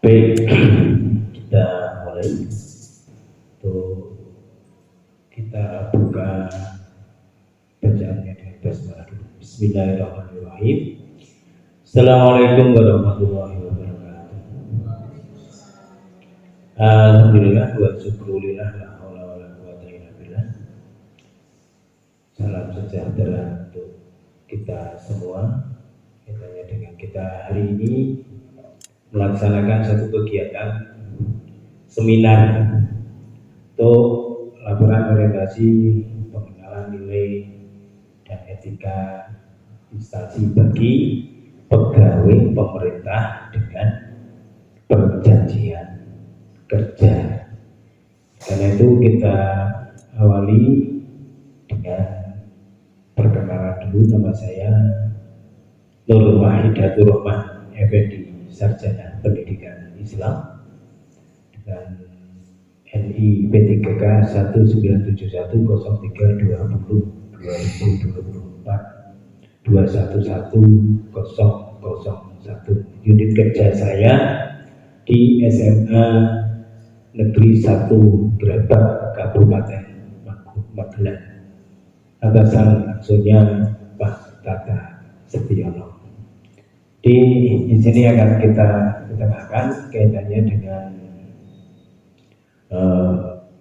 Baik, kita mulai. Untuk kita buka bacaannya dengan basmalah. Bismillahirrahmanirrahim. Assalamualaikum warahmatullahi wabarakatuh. Alhamdulillah wa syukurillah la haula wala quwwata illa billah. Salam sejahtera untuk kita semua. Kaitannya dengan kita hari ini melaksanakan satu kegiatan seminar untuk laporan orientasi pengenalan nilai dan etika instansi bagi pegawai pemerintah dengan perjanjian kerja. Karena itu kita awali dengan perkenalan dulu. Nama saya Nur Wahidatur Rahman Effendi, Sarjana Pendidikan Islam dengan NI P3K 197103024211001. Unit kerja saya di SMA Negeri 1 Grabak Kabupaten Magelang. Atasan langsungnya Pak Tata Setiono. Di sini akan kita ketengahkan kaitannya dengan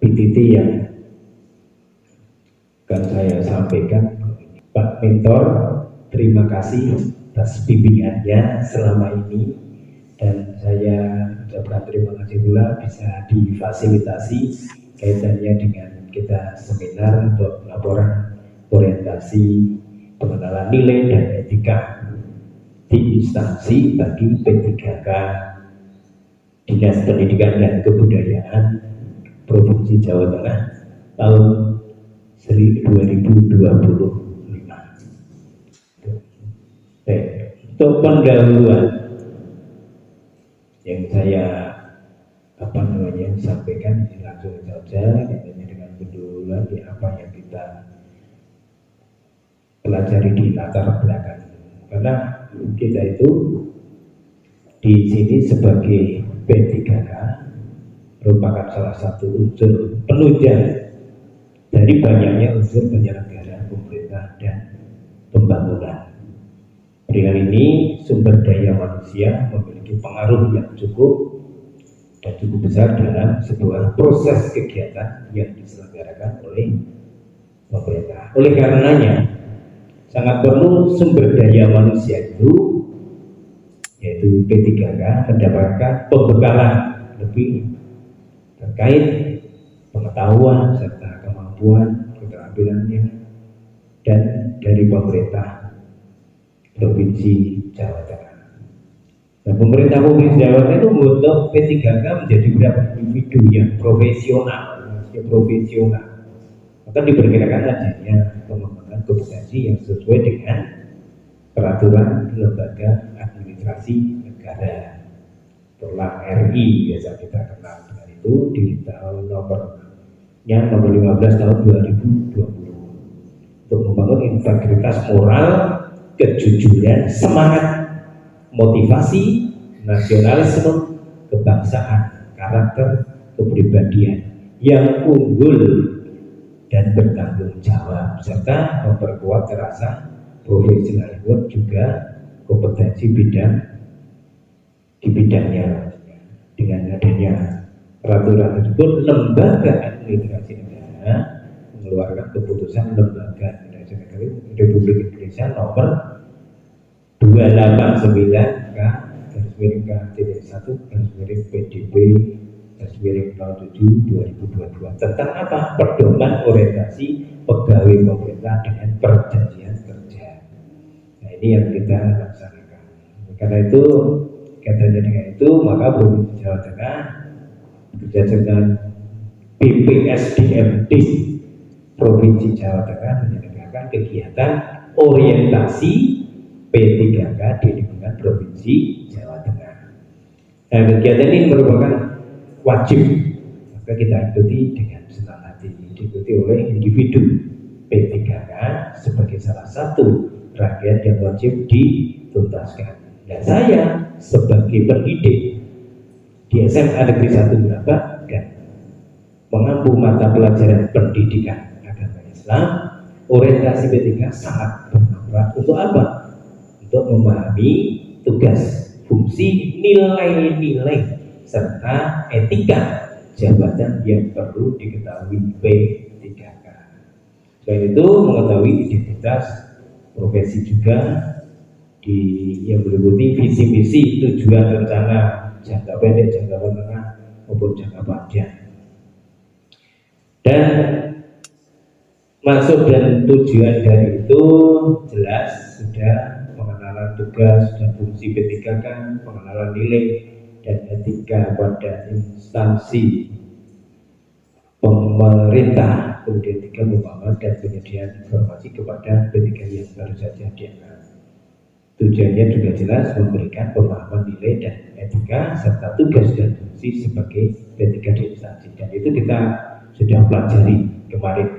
PTT yang akan saya sampaikan. Pak Mentor, terima kasih atas bimbingannya selama ini, dan saya ucapkan terima kasih pula bisa difasilitasi kaitannya dengan kita seminar untuk laporan orientasi pengenalan nilai dan etika di instansi bagi P3K Dinas Pendidikan dan Kebudayaan Provinsi Jawa Tengah tahun 2025. Untuk pendahuluan yang saya sampaikan, ini langsung saja dengan pendahuluan di apa yang kita pelajari di latar belakang. Karena kita itu di sini sebagai P3K merupakan salah satu unsur penunjang dari banyaknya unsur penyelenggaraan pemerintah dan pembangunan. Dengan ini sumber daya manusia memiliki pengaruh yang cukup dan cukup besar dalam sebuah proses kegiatan yang diselenggarakan oleh pemerintah. Oleh karenanya sangat perlu sumber daya manusia itu, yaitu P3K, mendapatkan pembekalan lebih terkait pengetahuan serta kemampuan keterampilannya dan dari pemerintah Provinsi Jawa Tengah. Nah, pemerintah Provinsi Jawa Tengah itu membentuk P3K menjadi beberapa individu yang profesional, maka diperkirakan adanya pengembangan kompetensi yang sesuai dengan peraturan lembaga administrasi negara atau RI biasa kita kenal dengan itu di tahun nomornya nomor 15 tahun 2020 untuk membangun integritas moral, kejujuran, semangat, motivasi, nasionalisme, kebangsaan, karakter, kepribadian yang unggul dan bertanggung jawab, serta memperkuat rasa profesionalisme juga kompetensi di bidangnya. Dengan adanya peraturan tersebut, lembaga administrasi negara mengeluarkan keputusan lembaga administrasi negara Republik Indonesia nomor 289 K/1/PDB/07/2022 tentang apa? Pedoman orientasi pegawai pemerintah dengan perjanjian kerja. Nah, ini yang kita laksanakan. Karena itu, katanya dengan itu, maka Provinsi Jawa Tengah bekerja dengan BPSDMD Provinsi Jawa Tengah menyelenggarakan kegiatan orientasi P3K di lingkungan Provinsi Jawa Tengah. Nah, kegiatan ini merupakan wajib, maka kita ikuti dengan senang hati, diikuti oleh individu P3K sebagai salah satu rangkaian yang wajib dituntaskan. Dan saya sebagai pendidik di SMA Negeri 1 berapa dan mengampu mata pelajaran pendidikan agama Islam, orientasi P3 sangat bermanfaat untuk apa? Untuk memahami tugas, fungsi, nilai-nilai serta etika jabatan yang perlu diketahui P3K. Selain itu mengetahui identitas profesi juga yang meliputi visi misi, tujuan, rencana jangka pendek, jangka menengah maupun jangka panjang. Dan maksud dan tujuan dari itu jelas, sudah pengenalan tugas dan fungsi P3K, pengenalan nilai dan etika pada instansi pemerintah, kemudian tiga pemahaman dan penyediaan informasi kepada P3 yang baru saja diangkat. Tujuannya juga jelas, memberikan pemahaman nilai dan etika serta tugas dan fungsi sebagai P3 di instansi, dan itu kita sudah pelajari kemarin.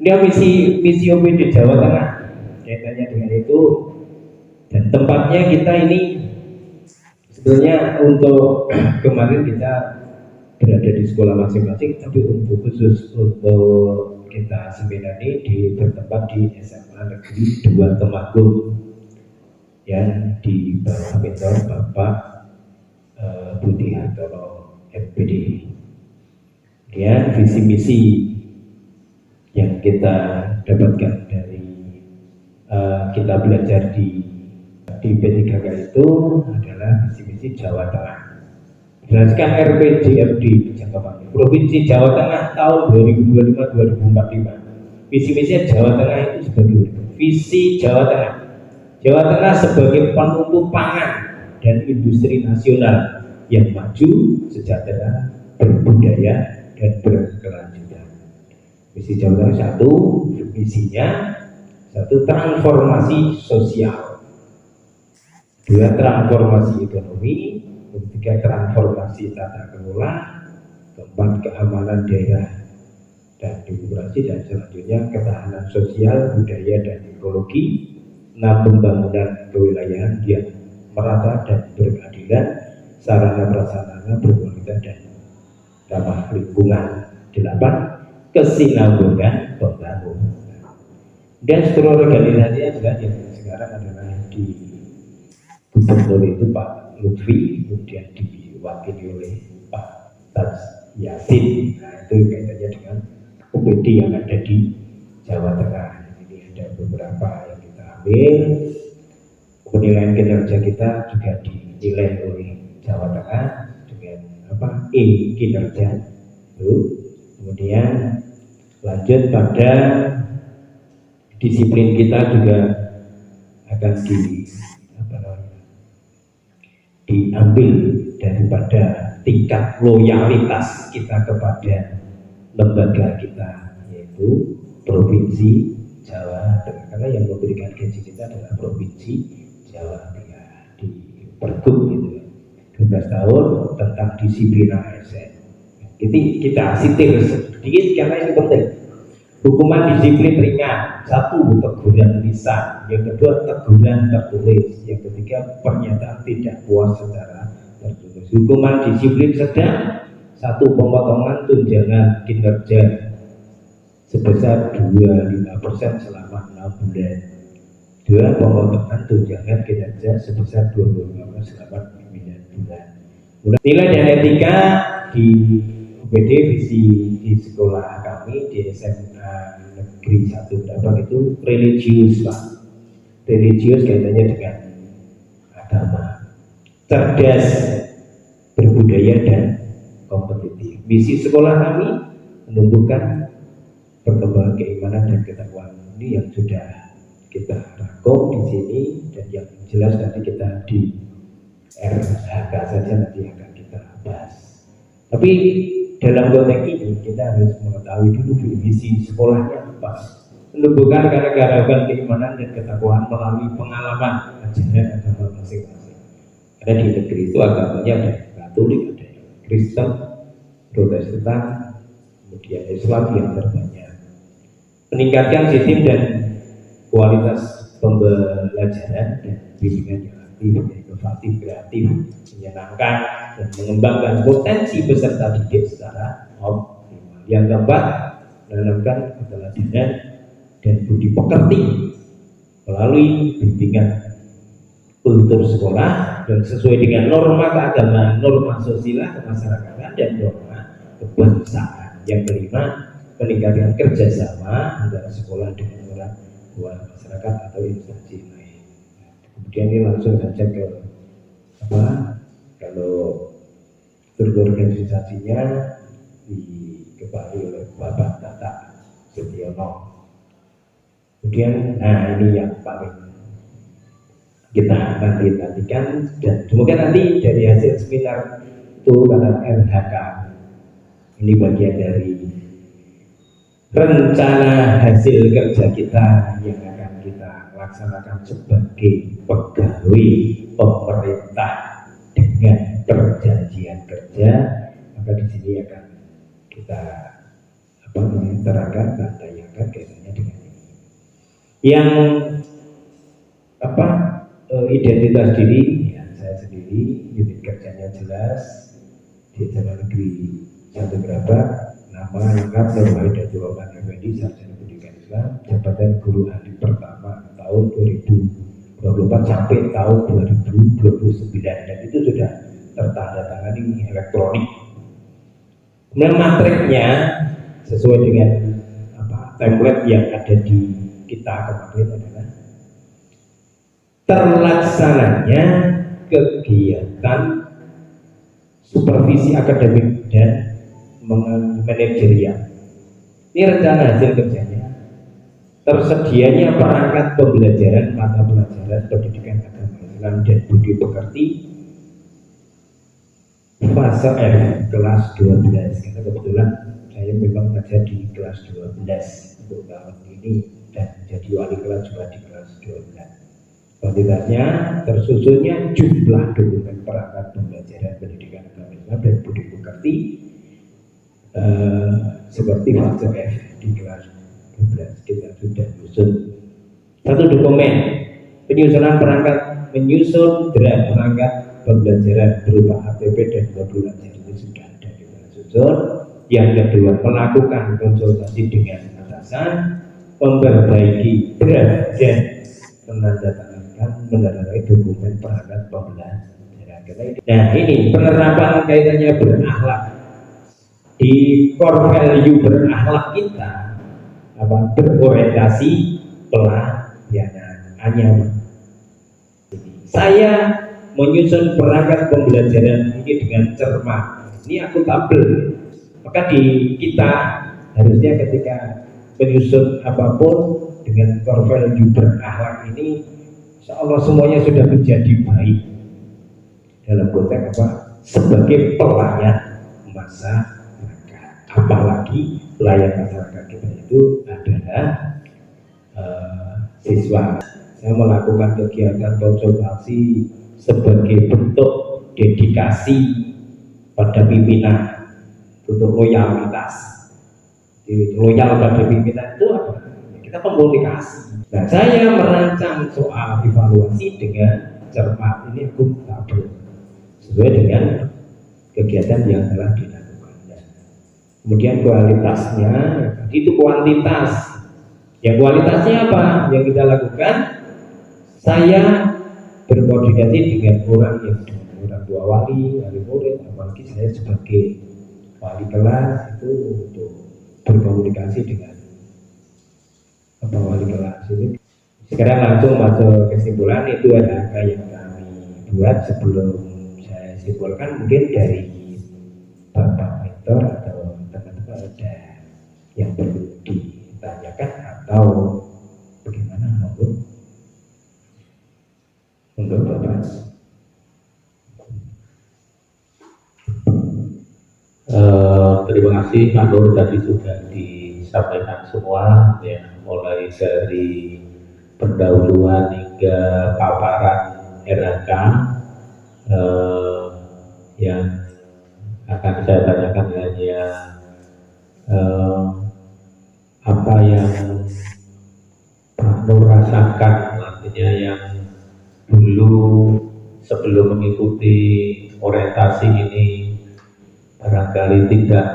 Ini misi OPD Jawa Tengah kaitannya dengan itu, dan tempatnya kita ini sebenarnya untuk kemarin kita berada di sekolah masing-masing, tapi untuk khusus untuk kita seminar ini bertempat di SMA Negeri 2 Temanggung yang di bawah mentor Bapak Budi Hartono MPD. Kemudian visi misi yang kita dapatkan dari kita belajar di P3K itu adalah visi misi Jawa Tengah. Jelaskan RPJMD jangka panjang Provinsi Jawa Tengah tahun 2025-2045. Visi misi Jawa Tengah itu sebagai visi Jawa Tengah. Jawa Tengah sebagai penumpu pangan dan industri nasional yang maju, sejahtera, berbudaya, dan berkelanjutan. Misi Jawa Tengah satu, visinya satu, transformasi sosial, dua, transformasi ekonomi, ketiga, transformasi tata kelola, keempat, keamanan daerah dan demokrasi, dan selanjutnya ketahanan sosial, budaya, dan ekologi. 6, pembangunan kewilayahan yang merata dan berkeadilan, sarana prasarana berkualitas dan ramah lingkungan. 8, kesinambungan pembangunan. Dan struktur organisasinya juga yang sekarang adalah di Gubernur itu Pak Lutfi, kemudian diwakili oleh Pak Taj Yasin. Nah, itu kaitannya dengan OPD yang ada di Jawa Tengah. Ini ada beberapa yang kita ambil. Penilaian kinerja kita juga dinilai oleh Jawa Tengah dengan E kinerja itu. Kemudian lanjut pada disiplin kita juga akan diambil daripada tingkat loyalitas kita kepada lembaga kita, yaitu Provinsi Jawa Tengah, karena yang memberikan gaji kita adalah Provinsi Jawa Tengah di Pergub gitu, 12 tahun tentang disiplin ASN. Jadi kita sitir sedikit karena ini penting. Hukuman disiplin ringan, 1, teguran lisan, yang kedua teguran tertulis, yang ketiga pernyataan tidak puas secara tertulis. Hukuman disiplin sedang, 1, pemotongan tunjangan kinerja sebesar 25% selama 6 bulan. 2, pemotongan tunjangan kinerja sebesar 25% selama 9 bulan. Nilai dan etika di OPD visi di sekolah kami di SMA Negeri 1 Dabang itu religius, Pak. Religius kaitannya dengan agama, cerdas, berbudaya, dan kompetitif. Misi sekolah kami menumbuhkan perkembangan keimanan dan ketakwaan. Ini yang sudah kita rangkum di sini, dan yang jelas nanti kita di RHK saja nanti akan kita bahas. Tapi dalam konteks ini kita harus mengetahui dulu visi sekolahnya apa. Menumbuhkan keanekaragaman keimanan dan ketakwaan melalui pengalaman ajaran agama masing-masing. Karena di negeri itu agamanya ada Katolik, ada Kristen, Protestan, kemudian Islam yang terbanyak. Meningkatkan sistem dan kualitas pembelajaran dan bimbingan yang aktif, inovatif, kreatif, menyenangkan, dan mengembangkan potensi peserta didik secara optimal. Yang keempat, menanamkan keteladanan dan budi pekerti melalui bimbingan kultur sekolah dan sesuai dengan norma keagamaan, norma sosial kemasyarakatan, dan norma kebangsaan. Yang kelima, peningkatan kerjasama antara sekolah dengan orang tua, masyarakat atau instansi lain. Kemudian ini langsung saja ke apa? Kalau struktur organisasinya dikepalai oleh Bapak Tata Setiono. Kemudian, nah ini yang paling kita nantikan, dan semoga nanti dari hasil seminar itu kata RHK ini bagian dari rencana hasil kerja kita yang akan kita laksanakan sebagai pegawai pemerintah dengan perjanjian kerja. Maka di sini akan kita terangkan, tayangkan kaitannya dengan ini. Yang identitas diri, ya, saya sendiri, unit kerjanya jelas, di SMA Negeri 1 Gerabak, nama lengkap Nur Wahid Abdul Rahman Effendi, Sarjana Pendidikan Islam, jabatan guru ahli pertama tahun 2024 sampai tahun 2029, dan itu sudah tertandatangani elektronik. Kemudian matriknya sesuai dengan template yang ada di kita kemarin adalah terlaksananya kegiatan supervisi akademik dan manajerial. Ini rencana hasil kerjanya. Tersedianya perangkat pembelajaran mata pelajaran pendidikan agama Islam dan budi pekerti fase F kelas 12, karena kebetulan saya memang ngajar di kelas 12 untuk tahun ini dan jadi wali kelas juga di kelas 12. Kuantitasnya tersusunnya jumlah dokumen perangkat pembelajaran pendidikan agama Islam dan budi pekerti seperti fase F di kelas 12. Kita sudah menyusun satu dokumen penyusunan menyusun draft perangkat pembelajaran berupa ATP dan modul ajar, itu sudah ada kita susun. Yang kedua, melakukan konsultasi dengan atasan, memperbaiki draft dan menandatangani dokumen perangkat pembelajaran. Nah ini penerapan kaitannya berakhlak. Di core value berakhlak kita berorientasi pelayanan. Hanya saya menyusun perangkat pembelajaran ini dengan cermat, ini akuntabel. Maka di kita harusnya ketika menyusun apapun dengan core value berakhlak ini, insya Allah semuanya sudah menjadi baik dalam konteks sebagai pelayan masyarakat. Apalagi pelayan masyarakat kita itu adalah siswa. Saya melakukan kegiatan konsultasi sebagai bentuk dedikasi pada pimpinan, untuk loyalitas. Loyal pada pimpinan itu apa? Kita komunikasi. Nah, saya merancang soal evaluasi dengan cermat, ini akuntabel sesuai dengan kegiatan yang telah dilakukan. Kemudian kualitasnya, itu kuantitas. Yang kualitasnya apa? Yang kita lakukan, saya berkoordinasi dengan orang tua wali murid, apalagi saya sebagai wali kelas itu untuk berkomunikasi dengan wali kelas ini. Sekarang langsung masuk kesimpulan. Itu ada yang kami buat. Sebelum saya simpulkan, mungkin dari Bapak mentor atau teman-teman ada yang perlu ditanyakan atau bagaimana untuk Bapak. Terima kasih Pak Nur, tadi sudah disampaikan semua ya, mulai dari pendahuluan hingga paparan RHK. Yang akan saya tanyakan hanya apa yang Pak Nur rasakan, artinya yang dulu sebelum mengikuti orientasi ini barangkali tidak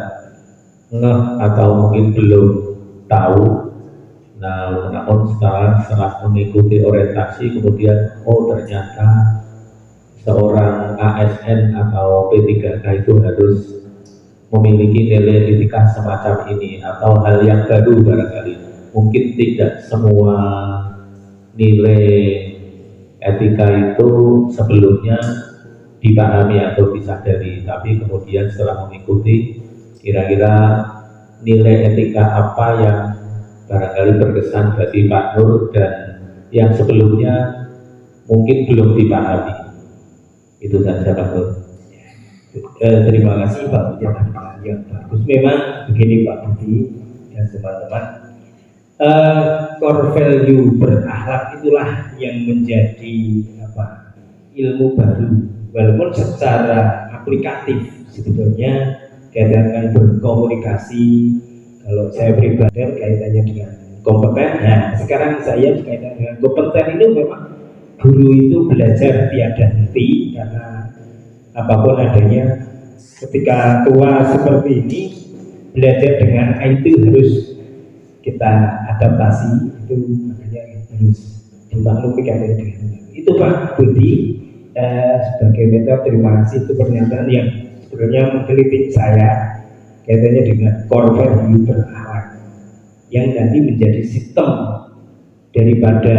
ngeh atau mungkin belum tahu. Nah, namun setelah mengikuti orientasi kemudian ternyata seorang ASN atau P3K itu harus memiliki nilai etika semacam ini atau hal yang baru barangkali. Mungkin tidak semua nilai etika itu sebelumnya dipahami atau disadari, tapi kemudian setelah mengikuti kira-kira nilai etika apa yang barangkali berkesan bagi Pak Nur dan yang sebelumnya mungkin belum dipahami. Itu saja Pak Nur. Terima kasih Pak Budi yang bagus. Memang begini Pak Budi dan teman-teman, core value berakhlak itulah yang menjadi ilmu baru, walaupun secara aplikatif sebetulnya kaitannya berkomunikasi. Kalau saya pribadi kaitannya dengan kompeten. Nah, sekarang saya kaitannya dengan kompeten itu memang guru itu belajar tiada henti, karena apapun adanya ketika tua seperti ini belajar dengan IT harus kita adaptasi, itu makanya harus dimaklumi dengan itu Pak Budi. Sebagai mentor terima kasih, itu pernyataan yang sebenarnya menggelitik saya kaitannya dengan core value berakhlak yang nanti menjadi sistem daripada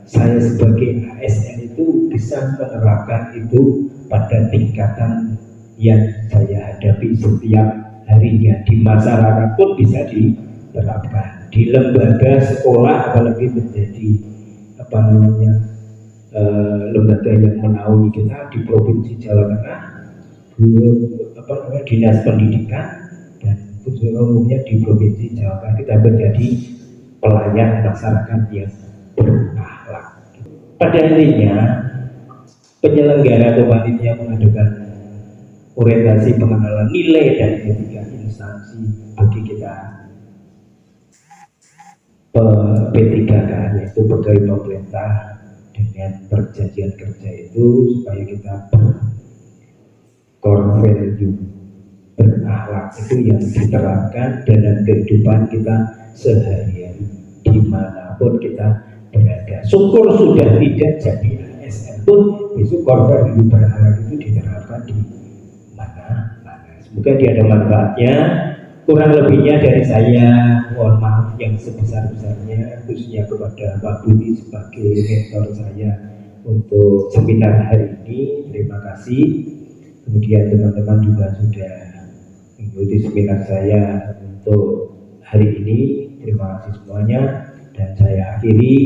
saya sebagai ASN itu bisa menerapkan itu pada tingkatan yang saya hadapi setiap harinya. Di masyarakat pun bisa diterapkan, di lembaga sekolah apalagi menjadi lembaga yang menaungi kita di Provinsi Jawa Tengah, Dinas Pendidikan dan khususnya umumnya di Provinsi Jawa Tengah, kita menjadi pelayan masyarakat yang berakhlak. Pada intinya penyelenggara atau panitia mengadakan orientasi pengenalan nilai dan etika instansi bagi kita P3K, yaitu pegawai pemerintah dengan perjanjian kerja itu, supaya kita core value berakhlak itu yang diterapkan dalam kehidupan kita sehari-hari dimanapun kita berada. Syukur sudah tidak jadi ASN pun besok core value berakhlak itu diterapkan di mana-mana. Semoga dia ada manfaatnya. Kurang lebihnya dari saya mohon maaf yang sebesar-besarnya, khususnya kepada Pak Budi sebagai mentor saya untuk seminar hari ini. Terima kasih. Kemudian teman-teman juga sudah mengikuti seminar saya untuk hari ini. Terima kasih semuanya, dan saya akhiri.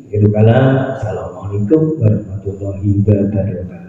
Assalamualaikum warahmatullahi wabarakatuh.